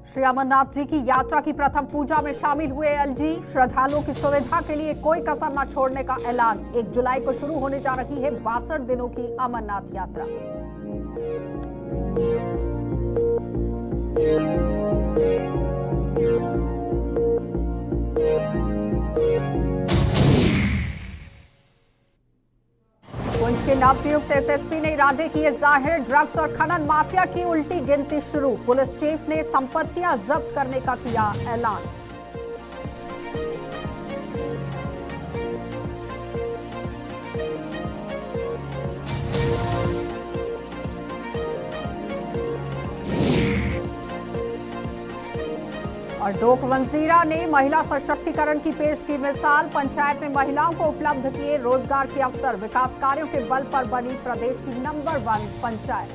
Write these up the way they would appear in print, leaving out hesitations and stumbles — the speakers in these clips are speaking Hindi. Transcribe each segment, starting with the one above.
श्री अमरनाथ जी की यात्रा की प्रथम पूजा में शामिल हुए एलजी। श्रद्धालुओं की सुविधा के लिए कोई कसर न छोड़ने का ऐलान। 1 जुलाई को शुरू होने जा रही है 62 दिनों की अमरनाथ यात्रा। पुंछ के नवनियुक्त एसएसपी ने इरादे किए जाहिर। ड्रग्स और खनन माफिया की उल्टी गिनती शुरू। पुलिस चीफ ने संपत्तियां जब्त करने का किया ऐलान। और डोक वंजीरा ने महिला सशक्तिकरण की पेश की मिसाल। पंचायत में महिलाओं को उपलब्ध किए रोजगार के अवसर। विकास कार्यों के बल पर बनी प्रदेश की नंबर 1 पंचायत।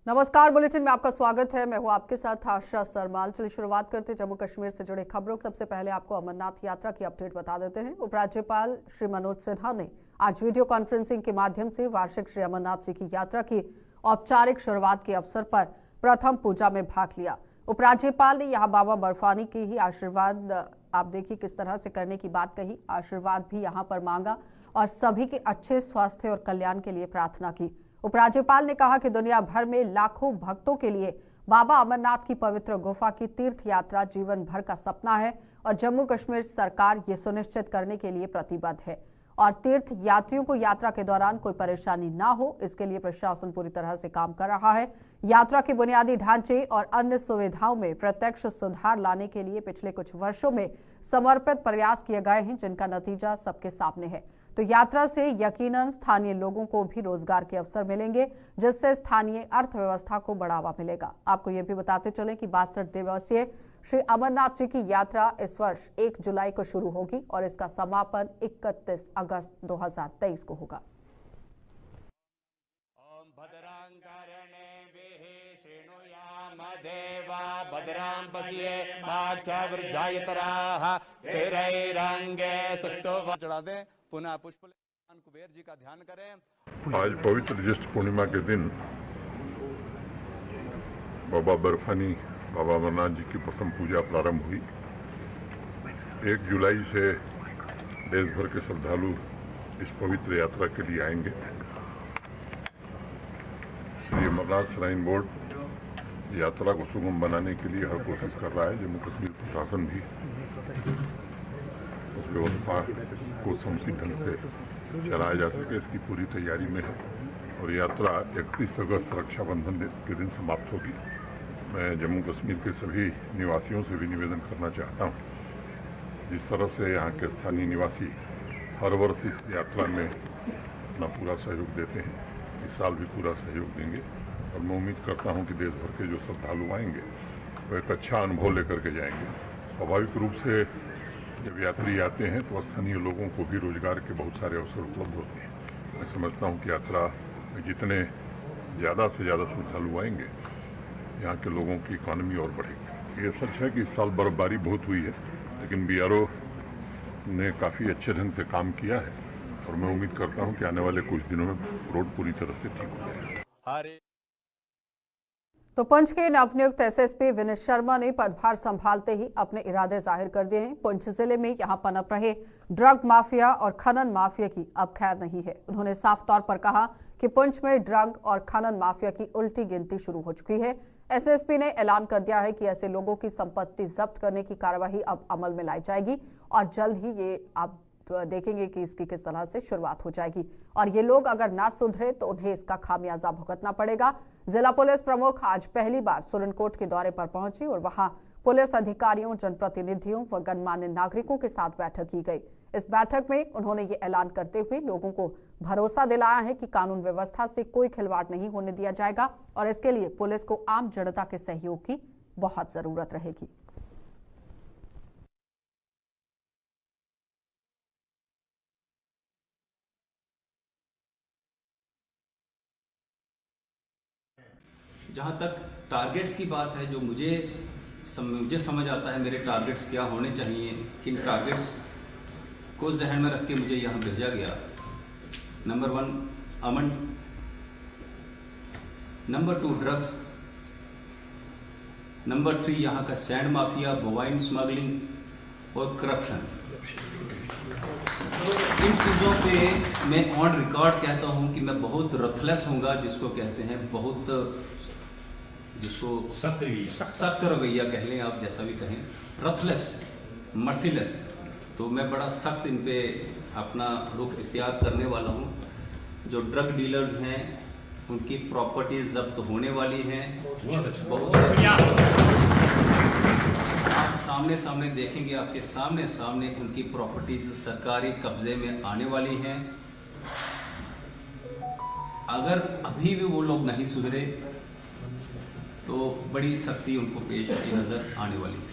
नमस्कार, बुलेटिन में आपका स्वागत है। मैं हूं आपके साथ आशा सरमाल। चलिए शुरुआत करते जम्मू कश्मीर से जुड़े खबरों। सबसे पहले आपको अमरनाथ यात्रा की अपडेट बता देते हैं। उपराज्यपाल श्री मनोज सिन्हा ने आज वीडियो कॉन्फ्रेंसिंग के माध्यम से वार्षिक श्री अमरनाथ जी की यात्रा की औपचारिक शुरुआत के अवसर पर प्रथम पूजा में भाग लिया। उपराज्यपाल ने यहाँ बाबा बर्फानी की ही आशीर्वाद, आप देखिए किस तरह से करने की बात कही, आशीर्वाद भी यहाँ पर मांगा और सभी के अच्छे स्वास्थ्य और कल्याण के लिए प्रार्थना की। उपराज्यपाल ने कहा कि दुनिया भर में लाखों भक्तों के लिए बाबा अमरनाथ की पवित्र गुफा की तीर्थ यात्रा जीवन भर का सपना है और जम्मू कश्मीर सरकार ये सुनिश्चित करने के लिए प्रतिबद्ध है और तीर्थ यात्रियों को यात्रा के दौरान कोई परेशानी ना हो, इसके लिए प्रशासन पूरी तरह से काम कर रहा है। यात्रा के बुनियादी ढांचे और अन्य सुविधाओं में प्रत्यक्ष सुधार लाने के लिए पिछले कुछ वर्षों में समर्पित प्रयास किए गए हैं, जिनका नतीजा सबके सामने है। तो यात्रा से यकीनन स्थानीय लोगों को भी रोजगार के अवसर मिलेंगे, जिससे स्थानीय अर्थव्यवस्था को बढ़ावा मिलेगा। आपको ये भी बताते चलें कि 62 दिवसीय श्री अमरनाथ जी की यात्रा इस वर्ष 1 जुलाई को शुरू होगी और इसका समापन 31 अगस्त 2023 को होगा। भद्रां पश्येमाक्षवृद्धायतराः स्थिरैरङ्गे सुष्ठुः चढ़ा दें। पुनः पुष्प कुबेर जी का ध्यान करें। आज पवित्र ज्येष्ठ पूर्णिमा के दिन बाबा बर्फानी बाबा अमरनाथ जी की प्रथम पूजा प्रारंभ हुई। 1 जुलाई से देश भर के श्रद्धालु इस पवित्र यात्रा के लिए आएंगे। श्री अमरनाथ श्राइन बोर्ड यात्रा को सुगम बनाने के लिए हर कोशिश कर रहा है। जम्मू कश्मीर प्रशासन भी उस व्यवस्था को समुचित ढंग से चलाया जा सके, इसकी पूरी तैयारी में है और यात्रा 31 अगस्त रक्षाबंधन के दिन समाप्त होगी। मैं जम्मू कश्मीर के सभी निवासियों से भी निवेदन करना चाहता हूँ, जिस तरह से यहाँ के स्थानीय निवासी हर वर्ष इस यात्रा में अपना पूरा सहयोग देते हैं, इस साल भी पूरा सहयोग देंगे और मैं उम्मीद करता हूँ कि देश भर के जो श्रद्धालु आएंगे वो एक अच्छा अनुभव लेकर के जाएंगे। स्वाभाविक रूप से जब यात्री आते हैं तो स्थानीय लोगों को भी रोजगार के बहुत सारे अवसर उपलब्ध होते हैं। मैं समझता हूँ कि यात्रा में जितने ज़्यादा से ज़्यादा श्रद्धालु आएंगे, यहाँ के लोगों की इकॉनमी और बढ़ेगी। ये सच है कि इस साल बर्फबारी बहुत हुई है, लेकिन बीआरओ ने काफ़ी अच्छे ढंग से काम किया है और मैं उम्मीद करता हूँ कि आने वाले कुछ दिनों में रोड पूरी तरह से ठीक हो जाएगा। तो पुंछ के नवनियुक्त एसएसपी विनीत शर्मा ने पदभार संभालते ही अपने इरादे जाहिर कर दिए हैं। पुंछ जिले में यहां पनप रहे ड्रग माफिया और खनन माफिया की अब खैर नहीं है। उन्होंने साफ तौर पर कहा कि पुंछ में ड्रग और खनन माफिया की उल्टी गिनती शुरू हो चुकी है। एसएसपी ने ऐलान कर दिया है कि ऐसे लोगों की संपत्ति जब्त करने की कार्यवाही अब अमल में लाई जाएगी और जल्द ही ये आप देखेंगे कि इसकी किस तरह से शुरुआत हो जाएगी और ये लोग अगर ना सुधरे तो उन्हें इसका खामियाजा भुगतना पड़ेगा। जिला पुलिस प्रमुख आज पहली बार सुरनकोट के दौरे पर पहुंची और वहां पुलिस अधिकारियों, जनप्रतिनिधियों व गणमान्य नागरिकों के साथ बैठक की गई। इस बैठक में उन्होंने ये ऐलान करते हुए लोगों को भरोसा दिलाया है कि कानून व्यवस्था से कोई खिलवाड़ नहीं होने दिया जाएगा और इसके लिए पुलिस को आम जनता के सहयोग की बहुत जरूरत रहेगी। जहाँ तक टारगेट्स की बात है, जो मुझे समझ आता है मेरे टारगेट्स क्या होने चाहिए, किन टारगेट्स को जहन में रख के मुझे यहाँ भेजा गया। नंबर 1 अमन, नंबर 2 ड्रग्स, नंबर 3 यहाँ का सैंड माफिया, बोवाइन स्मगलिंग और करप्शन। इन चीज़ों पे मैं ऑन रिकॉर्ड कहता हूँ कि मैं बहुत रथलेस हूँगा, जिसको कहते हैं बहुत, जिसको सख्त रवैया कह लें आप, जैसा भी कहें, रथलेस, मर्सीलेस। तो मैं बड़ा सख्त इन पे अपना रुख इख्तियार करने वाला हूँ। जो ड्रग डीलर्स हैं उनकी प्रॉपर्टीज जब्त होने वाली हैं। बहुत आप सामने सामने देखेंगे, आपके सामने सामने उनकी प्रॉपर्टीज सरकारी कब्जे में आने वाली हैं। अगर अभी भी वो लोग नहीं सुधरे तो बड़ी सख्ती उनको पेश की नजर आने वाली है।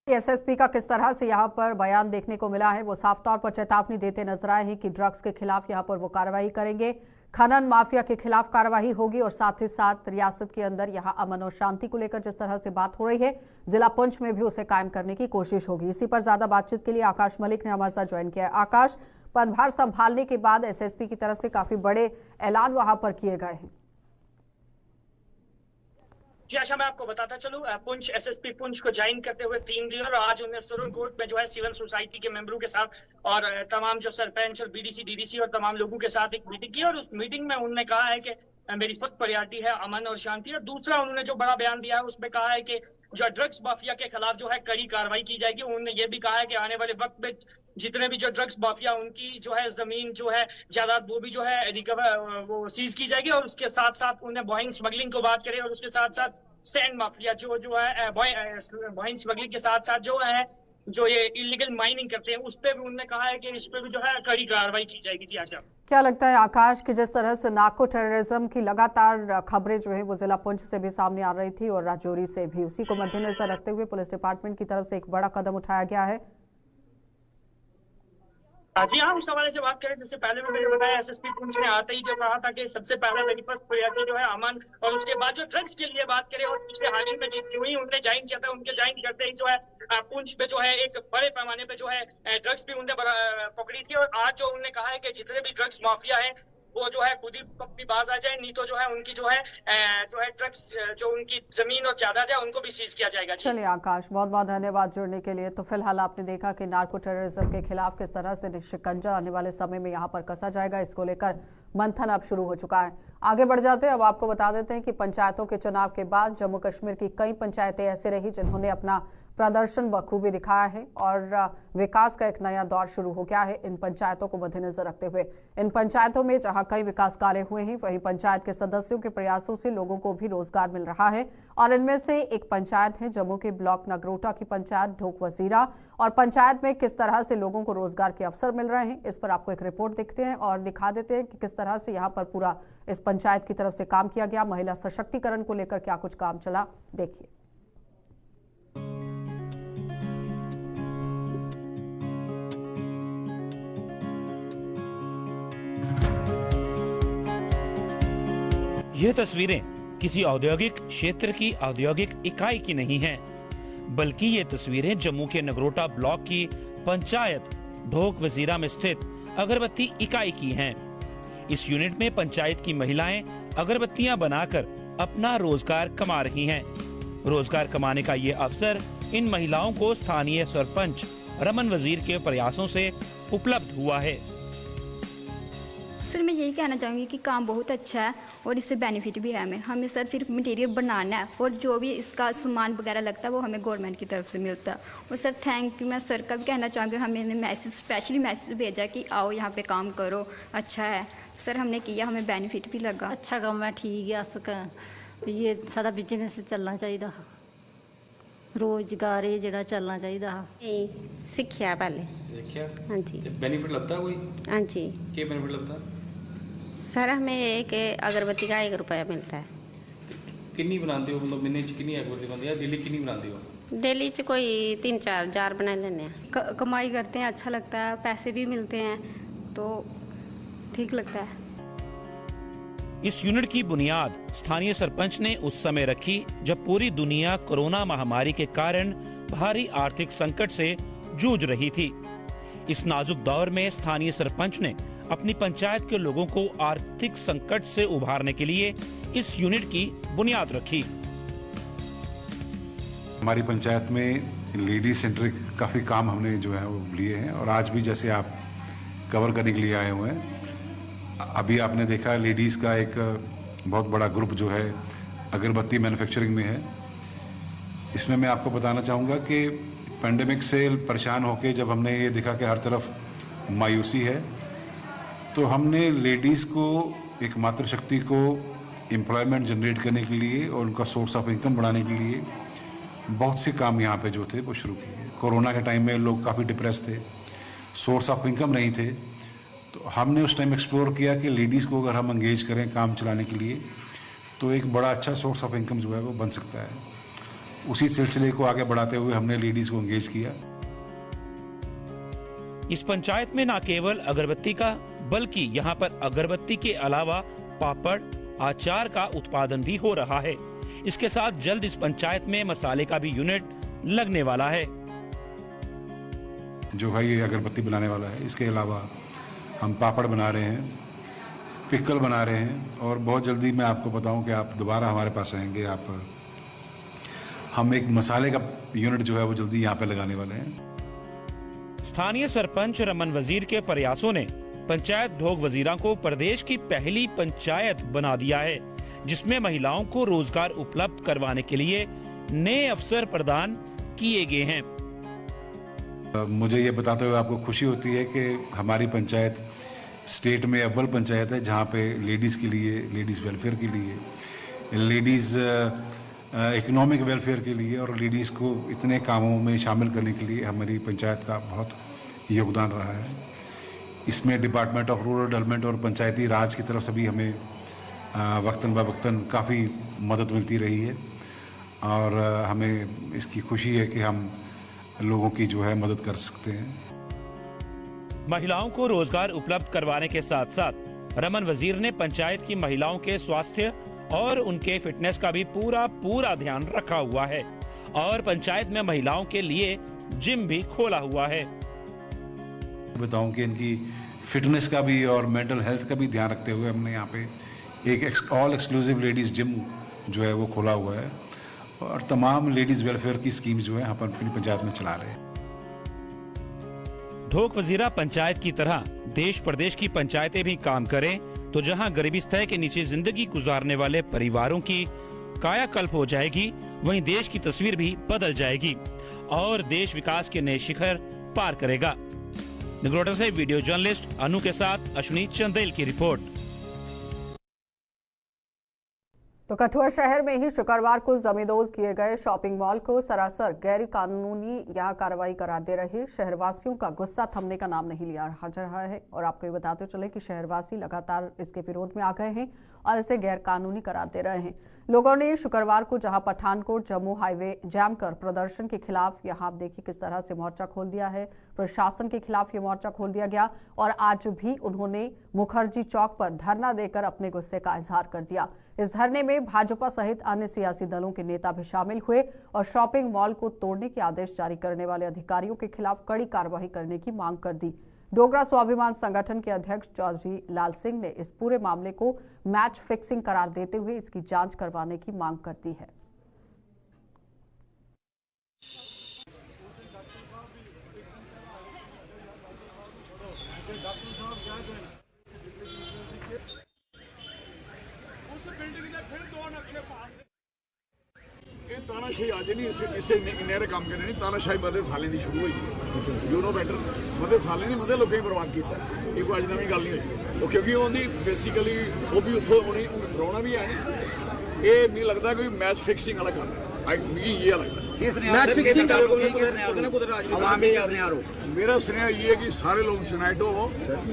एसएसपी का किस तरह से यहाँ पर बयान देखने को मिला है, वो साफ तौर पर चेतावनी देते नजर आए हैं कि ड्रग्स के खिलाफ यहाँ पर वो कार्रवाई करेंगे, खनन माफिया के खिलाफ कार्रवाई होगी और साथ ही साथ रियासत के अंदर यहाँ अमन और शांति को लेकर जिस तरह से बात हो रही है, जिला पुंछ में भी उसे कायम करने की कोशिश होगी। इसी पर ज्यादा बातचीत के लिए आकाश मलिक ने हमारे साथ ज्वाइन किया है। आकाश, पदभार संभालने के बाद एसएसपी की तरफ से काफी बड़े ऐलान वहां पर किए गए हैं। जी आशा, मैं आपको बताता चलूं, पुंछ एसएसपी पुंछ को ज्वाइन करते हुए 3 दिन और आज उन्हें सुरन कोर्ट में जो है सिविल सोसाइटी के मेंबरों के साथ और तमाम जो सरपंच और बीडीसी डीडीसी और तमाम लोगों के साथ एक मीटिंग की और उस मीटिंग में उन्होंने कहा है कि मेरी फर्स्ट प्रायोरिटी है अमन और शांति। और दूसरा उन्होंने जो बड़ा बयान दिया है उसमें कहा है कि जो ड्रग्स माफिया के खिलाफ जो है कड़ी कार्रवाई की जाएगी। उन्होंने ये भी कहा है कि आने वाले वक्त में जितने भी जो ड्रग्स माफिया उनकी जो है जमीन जो है जायदाद वो भी जो है रिकवर वो सीज की जाएगी। और उसके साथ साथ उन्हें बोइंग स्मगलिंग को बात करें और उसके साथ साथ सैंड माफिया जो है बोइंग स्मगलिंग के साथ साथ जो है जो ये इलीगल माइनिंग करते हैं उस पर भी उन्होंने कहा है कि इस पे भी जो है कड़ी कार्रवाई की जाएगी। जी आशा, क्या लगता है आकाश कि जिस तरह से नार्को टेररिज्म की लगातार खबरें जो है वो जिला पुंछ से भी सामने आ रही थी और राजौरी से भी, उसी को मद्देनजर रखते हुए पुलिस डिपार्टमेंट की तरफ से एक बड़ा कदम उठाया गया है। जी हाँ, उस हवाले से बात करें जिससे पहले भी मैंने बताया, एसएसपी पुंछ ने आते ही जो कहा था कि सबसे पहले मेरी फर्स्ट प्रायोरिटी जो है अमन, और उसके बाद जो ड्रग्स के लिए बात करें और पिछले हाल ही में जो ही उन्होंने ज्वाइन किया था उनके ज्वाइन करते ही जो है पुंछ पे जो है एक बड़े पैमाने पे जो है ड्रग्स भी उन्होंने पकड़ी थी। और आज जो उन्होंने कहा है कि जितने भी ड्रग्स माफिया है वो जो है खुद ही अपनी बाज आ जाए, नहीं तो जो है उनकी जो है ड्रग्स जो उनकी जमीन और जायदाद है उनको भी सीज किया जाएगा। चलिए आकाश, बहुत बहुत धन्यवाद जुड़ने के लिए। तो फिलहाल आपने देखा कि नार्को टेररिज्म के खिलाफ किस तरह से शिकंजा आने वाले समय में यहाँ पर कसा जाएगा, इसको लेकर मंथन अब शुरू हो चुका है। आगे बढ़ जाते हैं, अब आपको बता देते हैं कि पंचायतों के चुनाव के बाद जम्मू कश्मीर की कई पंचायतें ऐसे रही जिन्होंने अपना प्रदर्शन बखूबी दिखाया है और विकास का एक नया दौर शुरू हो गया है इन पंचायतों को मद्देनजर रखते हुए। इन पंचायतों में जहां कई विकास कार्य हुए हैं, वहीं पंचायत के सदस्यों के प्रयासों से लोगों को भी रोजगार मिल रहा है। और इनमें से एक पंचायत है जम्मू के ब्लॉक नगरोटा की पंचायत ढोक वजीरा, और पंचायत में किस तरह से लोगों को रोजगार के अवसर मिल रहे हैं, इस पर आपको एक रिपोर्ट देखते हैं और दिखा देते हैं कि किस तरह से यहाँ पर पूरा इस पंचायत की तरफ से काम किया गया। महिला सशक्तिकरण को लेकर क्या कुछ काम चला, देखिए। यह तस्वीरें किसी औद्योगिक क्षेत्र की औद्योगिक इकाई की नहीं हैं, बल्कि ये तस्वीरें जम्मू के नगरोटा ब्लॉक की पंचायत ढोक वजीरा में स्थित अगरबत्ती इकाई की हैं। इस यूनिट में पंचायत की महिलाएं अगरबत्तियां बनाकर अपना रोजगार कमा रही हैं। रोजगार कमाने का ये अवसर इन महिलाओं को स्थानीय सरपंच रमन वजीर के प्रयासों से उपलब्ध हुआ है। सर मैं यही कहना चाहूँगी कि काम बहुत अच्छा है और इससे बेनिफिट भी है हमें सर सिर्फ मटेरियल बनाना है और जो भी इसका सामान वगैरह लगता है वो हमें गवर्नमेंट की तरफ से मिलता है। और सर थैंक यू, मैं सर का भी कहना चाहूँगी, हमें मैसेज स्पेशली मैसेज भेजा कि आओ यहाँ पे काम करो, अच्छा है। सर हमने किया, हमें बेनिफिट भी लगा। अच्छा काम है, ठीक है। अस ये सारा बिजनेस चलना चाहिए, रोजगार जो चलना चाहिए। सीखिया पहले हाँ जी। बेनिफिट लगता है कोई? हाँ जी। क्या बेनिफिट लगता है सर? हमें एक अगरबत्ती का 1 रुपया मिलता है। कितनी बनाते हो, मतलब महीने च कितनी अगरबत्ती बनती है, डेली कितनी बनाते हो? डेली च कोई 3-4 जार बना लेने हैं। कमाई करते हैं, अच्छा लगता है, पैसे भी मिलते हैं तो ठीक लगता है। इस यूनिट की बुनियाद स्थानीय सरपंच ने उस समय रखी जब पूरी दुनिया कोरोना महामारी के कारण भारी आर्थिक संकट से जूझ रही थी। इस नाजुक दौर में स्थानीय सरपंच ने अपनी पंचायत के लोगों को आर्थिक संकट से उभारने के लिए इस यूनिट की बुनियाद रखी। हमारी पंचायत में लेडीज सेंट्रिक काफ़ी काम हमने जो है वो लिए हैं और आज भी जैसे आप कवर करने के लिए आए हुए हैं। अभी आपने देखा लेडीज़ का एक बहुत बड़ा ग्रुप जो है अगरबत्ती मैन्युफैक्चरिंग में है। इसमें मैं आपको बताना चाहूँगा कि पेंडेमिक से परेशान होकर जब हमने ये देखा कि हर तरफ मायूसी है, तो हमने लेडीज़ को एक मातृशक्ति को एम्प्लॉयमेंट जनरेट करने के लिए और उनका सोर्स ऑफ इनकम बढ़ाने के लिए बहुत से काम यहाँ पे जो थे वो शुरू किए। कोरोना के टाइम में लोग काफ़ी डिप्रेस थे, सोर्स ऑफ इनकम नहीं थे, तो हमने उस टाइम एक्सप्लोर किया कि लेडीज़ को अगर हम एंगेज करें काम चलाने के लिए तो एक बड़ा अच्छा सोर्स ऑफ इनकम जो है वो बन सकता है। उसी सिलसिले को आगे बढ़ाते हुए हमने लेडीज़ को एंगेज किया। इस पंचायत में न केवल अगरबत्ती का बल्कि यहाँ पर अगरबत्ती के अलावा पापड़, अचार का उत्पादन भी हो रहा है। इसके साथ जल्द इस पंचायत में मसाले का भी यूनिट लगने वाला है। जो भाई ये अगरबत्ती बनाने वाला है, इसके अलावा हम पापड़ बना रहे हैं, पिकल बना रहे हैं और बहुत जल्दी मैं आपको बताऊं कि आप दोबारा हमारे पास आएंगे। हम एक मसाले का यूनिट जो है वो जल्दी यहाँ पे लगाने वाले हैं। स्थानीय सरपंच रमन वजीर के प्रयासों ने पंचायत ढोक वजीरा को प्रदेश की पहली पंचायत बना दिया है, जिसमें महिलाओं को रोजगार उपलब्ध करवाने के लिए नए अवसर प्रदान किए गए हैं। मुझे ये बताते हुए आपको खुशी होती है कि हमारी पंचायत स्टेट में अव्वल पंचायत है जहाँ पे लेडीज़ के लिए, लेडीज़ वेलफेयर के लिए, लेडीज़ इकोनॉमिक वेलफेयर के लिए और लेडीज़ को इतने कामों में शामिल करने के लिए हमारी पंचायत का बहुत योगदान रहा है। इसमें डिपार्टमेंट ऑफ रूरल डेवलपमेंट और पंचायती राज की तरफ से भी हमें वक्तन ब वक्तन काफ़ी मदद मिलती रही है और हमें इसकी खुशी है कि हम लोगों की जो है मदद कर सकते हैं। महिलाओं को रोजगार उपलब्ध करवाने के साथ साथ रमन वजीर ने पंचायत की महिलाओं के स्वास्थ्य और उनके फिटनेस का भी पूरा ध्यान रखा हुआ है और पंचायत में महिलाओं के लिए जिम भी खोला हुआ है। बताऊं कि इनकी फिटनेस का भी और मेंटल हेल्थ का भी ध्यान रखते हुए हमने यहाँ पे एक ऑल एक्सक्लूसिव लेडीज़ जिम जो है वो खोला हुआ है और तमाम लेडीज़ वेलफेयर की स्कीम जो है यहाँ पर अपनी पंचायत में चला रहे हैं। ढोक वजीरा पंचायत की तरह देश प्रदेश की पंचायतें भी काम करें तो जहां गरीबी स्तर के नीचे जिंदगी गुजारने वाले परिवारों की कायाकल्प हो जाएगी, वहीं देश की तस्वीर भी बदल जाएगी और देश विकास के नए शिखर पार करेगा। नगरोटा से वीडियो जर्नलिस्ट अनु के साथ अश्विनी चंदेल की रिपोर्ट। तो कठुआ शहर में ही शुक्रवार को जमींदोज किए गए शॉपिंग मॉल को सरासर गैर कानूनी यहां कार्रवाई करार दे रहे शहरवासियों का गुस्सा थमने का नाम नहीं लिया रहा है और आपको ये बताते चले कि शहरवासी लगातार इसके विरोध में आ गए हैं और इसे गैर कानूनी करार दे रहे हैं। लोगों ने शुक्रवार को जहां पठानकोट जम्मू हाईवे जाम कर प्रदर्शन के खिलाफ, यहां आप देखिए किस तरह से मोर्चा खोल दिया है, प्रशासन के खिलाफ ये मोर्चा खोल दिया गया और आज भी उन्होंने मुखर्जी चौक पर धरना देकर अपने गुस्से का इजहार कर दिया। इस धरने में भाजपा सहित अन्य सियासी दलों के नेता भी शामिल हुए और शॉपिंग मॉल को तोड़ने के आदेश जारी करने वाले अधिकारियों के खिलाफ कड़ी कार्रवाई करने की मांग कर दी। डोगरा स्वाभिमान संगठन के अध्यक्ष चौधरी लाल सिंह ने इस पूरे मामले को मैच फिक्सिंग करार देते हुए इसकी जांच करवाने की मांग कर दी है। तानाशाही आज नहीं इससे इन्हें काम करने नहीं, तानाशाही मते साले नहीं शुरू हुई, यू नो बेटर, मते साले नहीं मते लोगों बर्बाद किया। ये कोई अज नवी गल नहीं हुई, क्योंकि उन्होंने बेसिकली वो भी उतो उन्हें रोना भी है नहीं। ये नहीं लगता कोई मैच फिक्सिंग वाला काम है, मिगी ये लगता है मैच फिक्सिंग। मेरा स्नेह ये है कि सारे लोग यूनाइट हो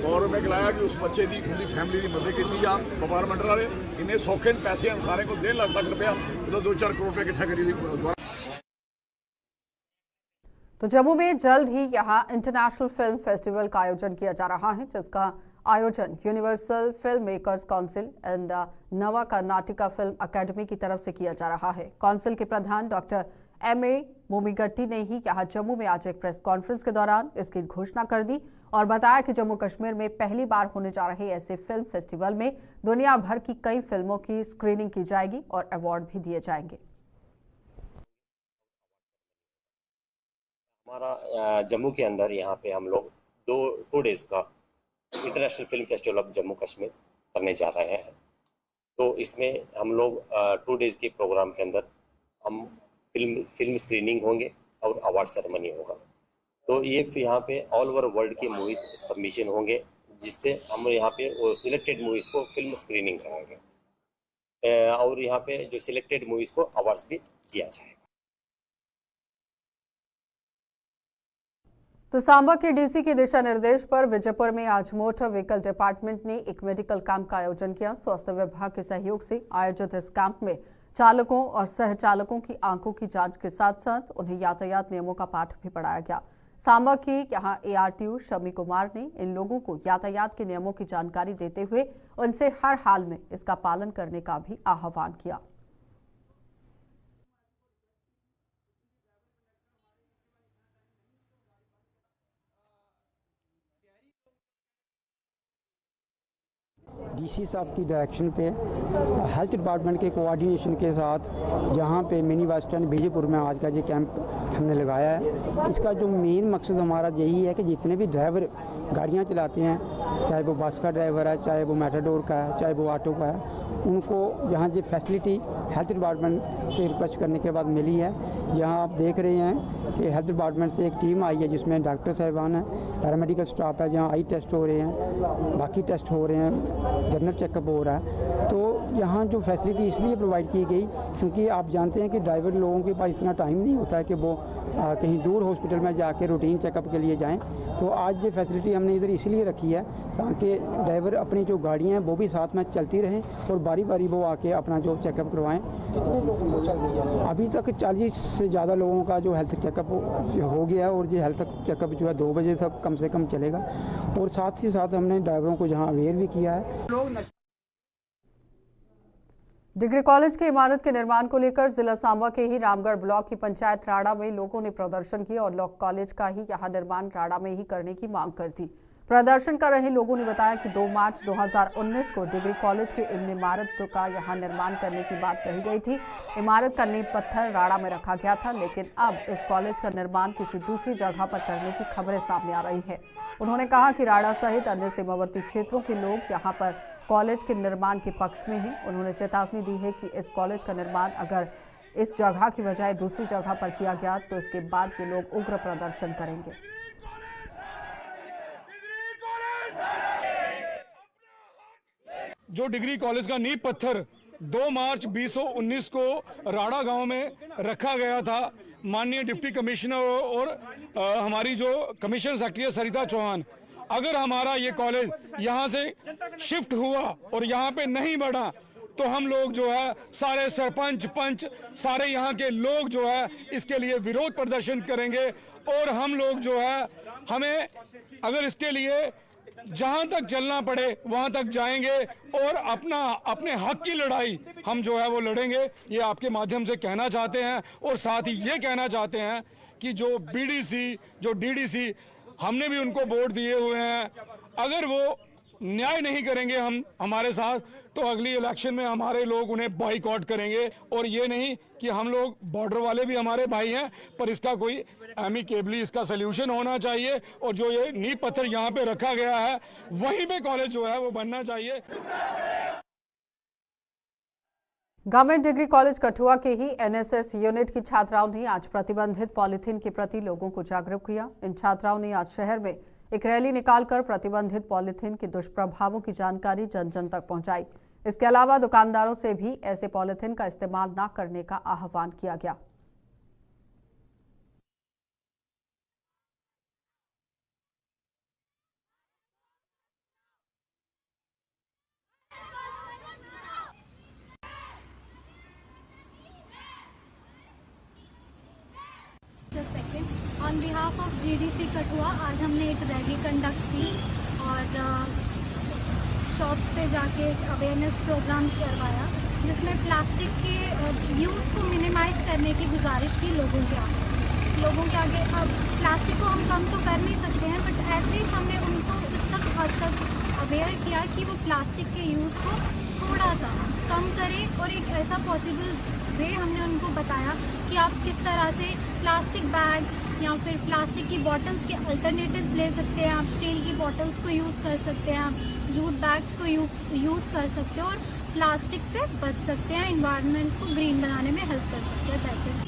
और मैं कहलाया कि उस बच्चे की उनकी फैमिली की मदद की जा। व्यापार मंडल वाले इन्हें सौखे पैसे सारे को 1.5 लाख रुपया, 2-4 करोड़ रुपया इकट्ठा करी। तो जम्मू में जल्द ही यहां इंटरनेशनल फिल्म फेस्टिवल का आयोजन किया जा रहा है, जिसका आयोजन universal film makers council and नवा कर्नाटका फिल्म अकेडमी की तरफ से किया जा रहा है। काउंसिल के प्रधान डॉक्टर M.A. मोमी गट्टी ने ही यहां जम्मू में आज एक प्रेस कॉन्फ्रेंस के दौरान इसकी घोषणा कर दी और बताया कि जम्मू कश्मीर में पहली बार होने जा रहे ऐसे फिल्म फेस्टिवल में दुनिया भर की कई फिल्मों की स्क्रीनिंग की जाएगी और अवार्ड भी दिए जाएंगे। हमारा जम्मू के अंदर यहाँ पे हम लोग टू डेज का international film festival of Jammu Kashmir करने जा रहे हैं। तो इसमें हम लोग 2 डेज के प्रोग्राम के अंदर हम फिल्म स्क्रीनिंग होंगे और अवार्ड सेरेमनी होगा। तो ये यहाँ पे ऑल ओवर वर्ल्ड की मूवीज सबमिशन होंगे, जिससे हम यहाँ पे वो सिलेक्टेड मूवीज को फिल्म स्क्रीनिंग कराएंगे और यहाँ पे जो सिलेक्टेड मूवीज को अवार्ड्स भी दिया जाएगा। तो सांबा के डीसी के दिशा निर्देश पर विजयपुर में आज मोटर व्हीकल डिपार्टमेंट ने एक मेडिकल कैंप का आयोजन किया। स्वास्थ्य विभाग के सहयोग से आयोजित इस कैंप में चालकों और सहचालकों की आंखों की जांच के साथ साथ उन्हें यातायात नियमों का पाठ भी पढ़ाया गया। सांबा के यहां ARTO शमी कुमार ने इन लोगों को यातायात के नियमों की जानकारी देते हुए उनसे हर हाल में इसका पालन करने का भी आह्वान किया। डीसी साहब की डायरेक्शन पे हेल्थ डिपार्टमेंट के कोऑर्डिनेशन के साथ जहाँ पे मिनी बस स्टैंड विजयपुर में आज का ये कैंप हमने लगाया है। इसका जो मेन मकसद हमारा यही है कि जितने भी ड्राइवर गाड़ियाँ चलाते हैं, चाहे वो बस का ड्राइवर है, चाहे वो मेटाडोर का है, चाहे वो ऑटो का है, उनको यहाँ ये फैसिलिटी हेल्थ डिपार्टमेंट से रिक्वेस्ट करने के बाद मिली है। यहाँ आप देख रहे हैं कि हेल्थ डिपार्टमेंट से एक टीम आई है जिसमें डॉक्टर साहिबान है, पैरामेडिकल स्टाफ है, जहाँ आई टेस्ट हो रहे हैं, बाकी टेस्ट हो रहे हैं, जनरल चेकअप हो रहा है। तो यहाँ जो फैसिलिटी इसलिए प्रोवाइड की गई क्योंकि आप जानते हैं कि ड्राइवर लोगों के पास इतना टाइम नहीं होता है कि वो कहीं दूर हॉस्पिटल में जाके रूटीन चेकअप के लिए जाएं। तो आज ये फैसिलिटी हमने इधर इसलिए रखी है ताकि ड्राइवर अपनी जो गाड़ियाँ हैं वो भी साथ में चलती रहें और बारी बारी वो आके अपना जो चेकअप करवाएं। अभी तक 40 से ज़्यादा लोगों का जो हेल्थ चेकअप हो गया है और ये हेल्थ चेकअप जो है 2 बजे तक कम से कम चलेगा। और साथ ही साथ हमने ड्राइवरों को यहाँ अवेयर भी किया है। डिग्री कॉलेज की इमारत के निर्माण को लेकर जिला सांबा के ही रामगढ़ ब्लॉक की पंचायत राड़ा में लोगों ने प्रदर्शन किया और लॉ कॉलेज का ही यहां निर्माण राड़ा में ही करने की मांग कर दी। प्रदर्शन कर रहे लोगों ने बताया कि 2 मार्च 2019 को डिग्री कॉलेज की इन इमारत का यहां निर्माण करने की बात कही गई थी। इमारत का नींव पत्थर राड़ा में रखा गया था, लेकिन अब इस कॉलेज का निर्माण किसी दूसरी जगह पर करने की खबरें सामने आ रही है। उन्होंने कहा कि राड़ा सहित अन्य सीमावर्ती क्षेत्रों के लोग यहाँ पर कॉलेज के निर्माण के पक्ष में हैं। उन्होंने चेतावनी दी है कि इस कॉलेज का निर्माण अगर इस जगह की बजाय दूसरी जगह पर किया गया तो इसके बाद ये लोग उग्र प्रदर्शन करेंगे। जो डिग्री कॉलेज का नींव पत्थर 2 मार्च 2019 को राड़ा गांव में रखा गया था, माननीय डिप्टी कमिश्नर और हमारी जो कमिश्नर सेक्रेटरी सरिता चौहान, अगर हमारा ये कॉलेज यहाँ से शिफ्ट हुआ और यहाँ पे नहीं बढ़ा तो हम लोग जो है सारे सरपंच पंच सारे यहाँ के लोग जो है इसके लिए विरोध प्रदर्शन करेंगे। और हम लोग जो है हमें अगर इसके लिए जहां तक चलना पड़े वहां तक जाएंगे और अपने हक की लड़ाई हम जो है वो लड़ेंगे। ये आपके माध्यम से कहना चाहते हैं। और साथ ही ये कहना चाहते हैं कि जो BDC जो DDC हमने भी उनको वोट दिए हुए हैं, अगर वो न्याय नहीं करेंगे हमारे साथ तो अगली इलेक्शन में हमारे लोग उन्हें बॉयकॉट करेंगे। और ये नहीं कि हम लोग बॉर्डर वाले भी हमारे भाई हैं, पर इसका कोई एमिकेबली इसका सोल्यूशन होना चाहिए। और जो ये नींव पत्थर यहाँ पे रखा गया है वहीं पे कॉलेज जो है वो बनना चाहिए। गवर्नमेंट डिग्री कॉलेज कठुआ के ही NSS यूनिट की छात्राओं ने आज प्रतिबंधित पॉलीथीन के प्रति लोगों को जागरूक किया। इन छात्राओं ने आज शहर में एक रैली निकालकर प्रतिबंधित पॉलीथीन के दुष्प्रभावों की जानकारी जन जन तक पहुंचाई। इसके अलावा दुकानदारों से भी ऐसे पॉलीथीन का इस्तेमाल न करने का आह्वान किया गया। On behalf of GDC Kathua आज हमने एक रैली कंडक्ट की और शॉप्स पे जाके एक अवेयरनेस प्रोग्राम करवाया जिसमें प्लास्टिक के यूज़ को मिनिमाइज़ करने की गुजारिश की लोगों के आगे। लोगों के आगे अब प्लास्टिक को हम कम तो कर नहीं सकते हैं, बट एटलीस्ट हमने उनको इस तक हद तक अवेयर किया कि वो प्लास्टिक के यूज़ को थोड़ा सा कम करें, और एक ऐसा पॉसिबल वे हमने उनको बताया कि आप किस तरह से प्लास्टिक बैग्स या फिर प्लास्टिक की बॉटल्स के अल्टरनेटिव्स ले सकते हैं। आप स्टील की बॉटल्स को यूज़ कर सकते हैं, आप जूट बैग्स को यूज़ कर सकते हो और प्लास्टिक से बच सकते हैं, एनवायरनमेंट को ग्रीन बनाने में हेल्प कर सकते हैं। पैसे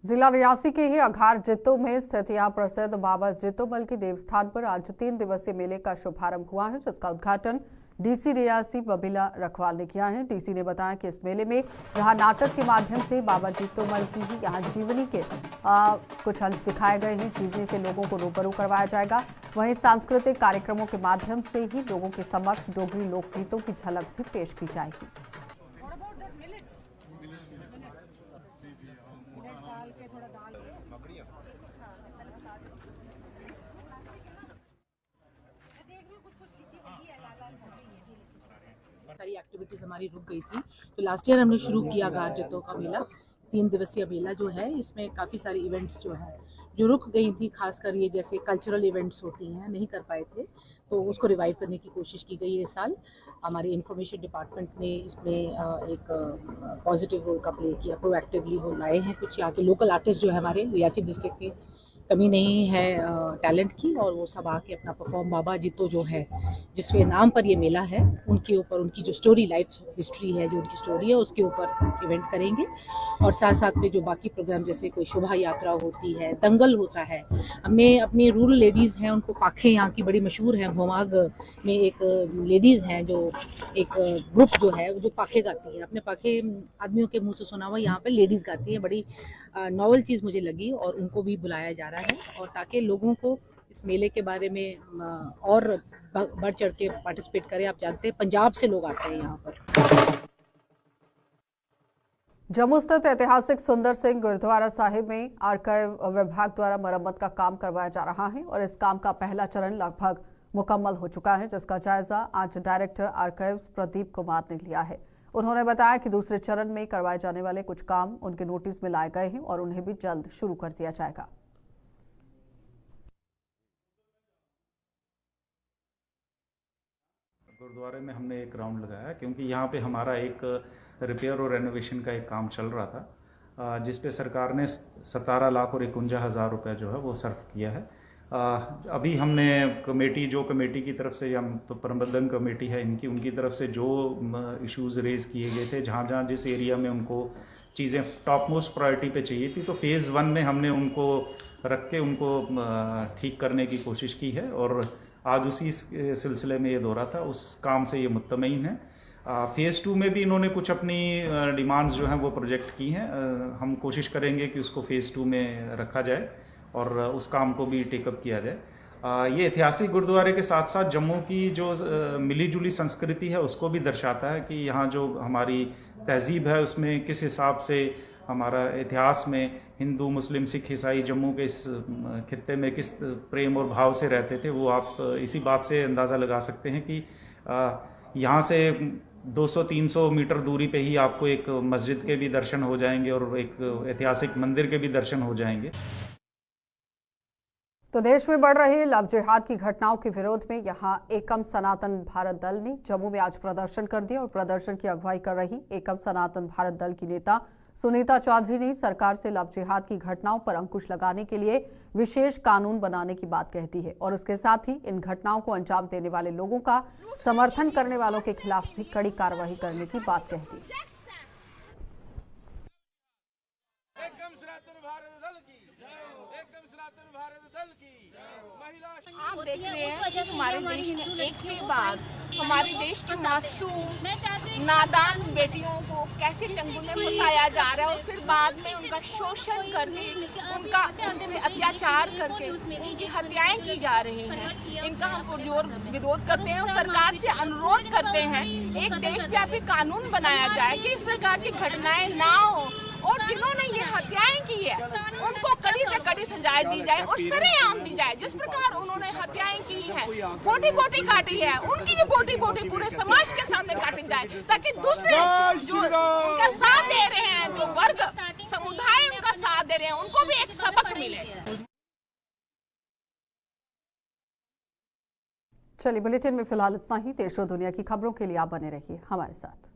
जिला रियासी के ही अघार जितो में स्थित यहाँ प्रसिद्ध बाबा जितोमल की देवस्थान पर आज 3 दिवसीय मेले का शुभारंभ हुआ है, जिसका उद्घाटन डीसी रियासी बबीला रखवाल ने किया है। डीसी ने बताया कि इस मेले में जहां नाटक के माध्यम से बाबा जितोमल की ही यहाँ जीवनी के कुछ अंश दिखाए गए हैं, जीवनी से लोगों को रूबरू करवाया जाएगा। वहीं सांस्कृतिक कार्यक्रमों के माध्यम से ही लोगों के समक्ष डोगरी लोकगीतों की झलक भी पेश की जाएगी। सारी एक्टिविटीज हमारी रुक गई थी, तो लास्ट ईयर हमने शुरू किया अघार जितो का मेला। 3 दिवसीय मेला जो है, इसमें काफ़ी सारी इवेंट्स जो है जो रुक गई थी, खासकर ये जैसे कल्चरल इवेंट्स होती हैं, नहीं कर पाए थे, तो उसको रिवाइव करने की कोशिश की गई है। इस साल हमारे इंफॉर्मेशन डिपार्टमेंट ने इसमें एक पॉजिटिव रोल का प्ले किया, प्रोएक्टिवली वो लाए हैं। कुछ यहाँ के लोकल आर्टिस्ट जो है हमारे रियासी डिस्ट्रिक्ट के, कमी नहीं है टैलेंट की, और वो सब आके अपना परफॉर्म बाबा जितो जो है, जिसके नाम पर ये मेला है, उनके ऊपर उनकी जो स्टोरी, लाइफ हिस्ट्री है, जो उनकी स्टोरी है, उसके ऊपर इवेंट करेंगे। और साथ साथ में जो बाकी प्रोग्राम जैसे कोई शोभा यात्रा होती है, दंगल होता है। हमने अपनी रूरल लेडीज़ हैं उनको, पाखे यहाँ की बड़ी मशहूर है, भोमाग में एक लेडीज़ हैं जो एक ग्रुप जो है जो पाखे गाती है, अपने पाखे आदमियों के मुँह से सुना हुआ यहाँ पर लेडीज़ गाती हैं। बड़ी नॉवल चीज़ मुझे लगी, और उनको भी बुलाया जा रहा है, और ताकि लोगों को इस मेले के बारे में और बढ़ चढ़ के पार्टिसिपेट करें। आप जानते हैं पंजाब से लोग आते हैं यहाँ पर। जम्मू स्थित ऐतिहासिक सुंदर सिंह गुरुद्वारा साहिब में आर्काइव विभाग द्वारा मरम्मत का काम करवाया जा रहा है, और इस काम का पहला चरण लगभग मुकम्मल हो चुका है, जिसका जायजा आज डायरेक्टर आर्काइव्स प्रदीप कुमार ने लिया है। उन्होंने बताया कि दूसरे चरण में करवाए जाने वाले कुछ काम उनके नोटिस में लाए गए हैं और उन्हें भी जल्द शुरू कर दिया जाएगा। गुरुद्वारे में हमने एक राउंड लगाया, क्योंकि यहाँ पे हमारा एक रिपेयर और रेनोवेशन का एक काम चल रहा था, जिस पे सरकार ने 17,51,000 रुपये जो है वो सर्व किया है। अभी हमने कमेटी की तरफ से, या प्रबंधन कमेटी है इनकी, उनकी तरफ से जो इश्यूज़ रेज़ किए गए थे, जहाँ जिस एरिया में उनको चीज़ें टॉप मोस्ट प्रायोरिटी पे चाहिए थी, तो फेज़ 1 में हमने उनको रख के उनको ठीक करने की कोशिश की है, और आज उसी सिलसिले में ये दौरा था, उस काम से ये मुतमईन है। फेज़ 2 में भी इन्होंने कुछ अपनी डिमांड्स जो हैं वो प्रोजेक्ट की हैं। हम कोशिश करेंगे कि उसको फेज़ 2 में रखा जाए और उस काम को भी टेकअप किया जाए। ये ऐतिहासिक गुरुद्वारे के साथ साथ जम्मू की जो मिली जुली संस्कृति है उसको भी दर्शाता है, कि यहाँ जो हमारी तहजीब है उसमें किस हिसाब से हमारा इतिहास में हिंदू, मुस्लिम, सिख, ईसाई जम्मू के इस खित्ते में किस प्रेम और भाव से रहते थे। वो आप इसी बात से अंदाज़ा लगा सकते हैं कि यहाँ से 200-300 मीटर दूरी पे ही आपको एक मस्जिद के भी दर्शन हो जाएंगे और एक ऐतिहासिक मंदिर के भी दर्शन हो जाएंगे। तो देश में बढ़ रही लव जिहाद की घटनाओं के विरोध में यहां एकम सनातन भारत दल ने जम्मू में आज प्रदर्शन कर दिया, और प्रदर्शन की अगुवाई कर रही एकम सनातन भारत दल की नेता सुनीता चौधरी ने सरकार से लव जिहाद की घटनाओं पर अंकुश लगाने के लिए विशेष कानून बनाने की बात कहती है, और उसके साथ ही इन घटनाओं को अंजाम देने वाले लोगों का समर्थन करने वालों के खिलाफ भी कड़ी कार्रवाई करने की बात कहती है। आप देख रहे हैं कि हमारे देश में एक के बाद हमारे देश की मासूम नादान बेटियों को कैसे चंगुल में फंसाया जा रहा है, और फिर बाद में उनका शोषण करके, उनका अत्याचार करके उनकी हत्याएं की जा रही हैं। इनका हम पुरजोर विरोध करते हैं और सरकार से अनुरोध करते हैं एक देशव्यापी कानून बनाया जाए कि इस प्रकार की घटनाएं ना हो, और जिन्होंने ये हत्याएं की है उनको कड़ी से कड़ी सजाएं दी जाए और सरेआम दी जाए। जिस प्रकार उन्होंने हत्याएं की है, बोटी बोटी काटी है, उनकी भी बोटी बोटी पूरे समाज के सामने काटी जाए, ताकि दूसरे जो उनका साथ दे रहे हैं, जो वर्ग समुदाय उनका साथ दे रहे हैं, उनको भी एक सबक मिले। चलिए, बुलेटिन में फिलहाल इतना ही। देश और दुनिया की खबरों के लिए आप बने रहिए हमारे साथ।